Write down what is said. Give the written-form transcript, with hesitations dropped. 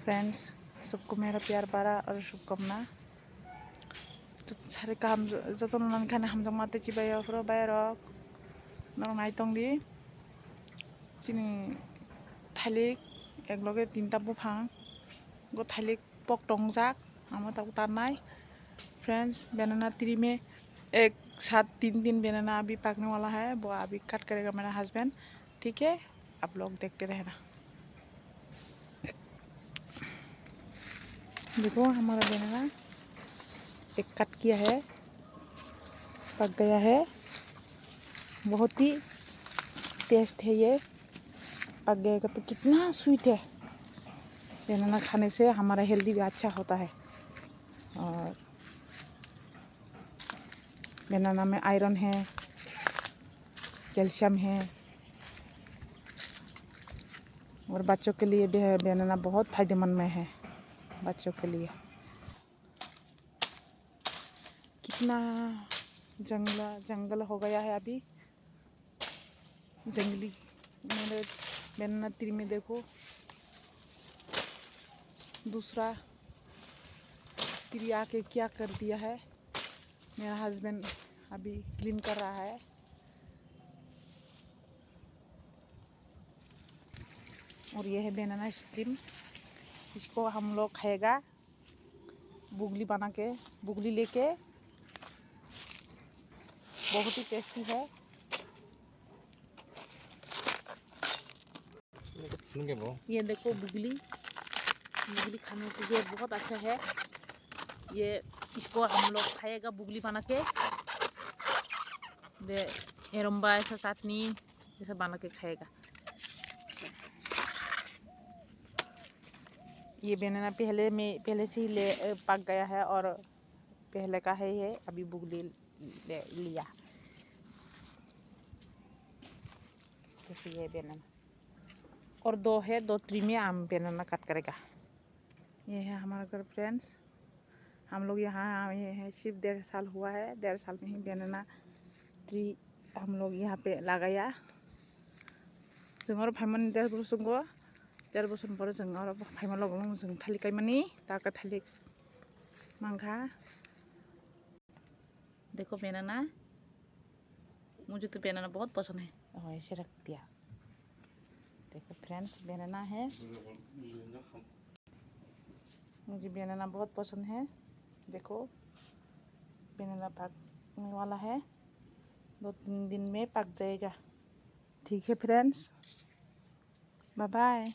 Friends, सबको मेरा प्यार बारा और शुभकामना। तो सारे काम जो तो नन खाने हम जमा ते चिबाय फ्रो बायरक नर नाइतंग di chini thalik ekloge tinta buphang go thalik pok tongjak amo tak tanai। Friends, बनाना ट्री में एक साथ तीन बनाना अभी पकने वाला है, वो अभी कट करेगा मेरा हस्बैंड। ठीक है, आप लोग देखते रहना। देखो हमारा बनाना एक कट किया है, पक गया है। बहुत ही टेस्ट है ये, पक गएगा तो कितना स्वीट है। बनाना खाने से हमारा हेल्दी भी अच्छा होता है और बनाना में आयरन है, कैल्शियम है और बच्चों के लिए भी है। बनाना बहुत फायदेमंद में है बच्चों के लिए। कितना जंगल हो गया है अभी, जंगली मेरे बनाना ट्री में देखो दूसरा ट्री आके क्या कर दिया है। मेरा हस्बैंड अभी क्लीन कर रहा है। और ये है बनाना स्टीम, इसको हम लोग खाएगा बुगली बना के, बुगली लेके। बहुत ही टेस्टी है। ये देखो बुगली खाने के लिए बहुत अच्छा है। ये इसको हम लोग खाएगा बुगली बना के, एरम्बा ऐसा चटनी ऐसा बना के खाएगा। ये बनाना पहले से ही पक गया है और पहले का है ये, अभी बुगली लिया। जैसे ये बनाना और दो है, दो ट्री में हम बनाना कट करेगा। ये है हमारा घर फ्रेंड्स। हम लोग यहाँ आए हैं सिर्फ 1.5 साल हुआ है। 1.5 साल में ही बनाना ट्री हम लोग यहाँ पे लगाया। जों भाईमोन 1.5 बोसोर पर जों भाईमोन लोगों जों थालिक गायमानी ताका थालिक मांगा। देखो बनाना, मुझे तो बनाना बहुत पसंद है। ऐसे रख दिया। देखो फ्रेंड्स, बनाना है, मुझे बनाना बहुत पसंद है। देखो बनाना पकने वाला है, 2-3 दिन में पक जाएगा। ठीक है फ्रेंड्स, बाय बाय।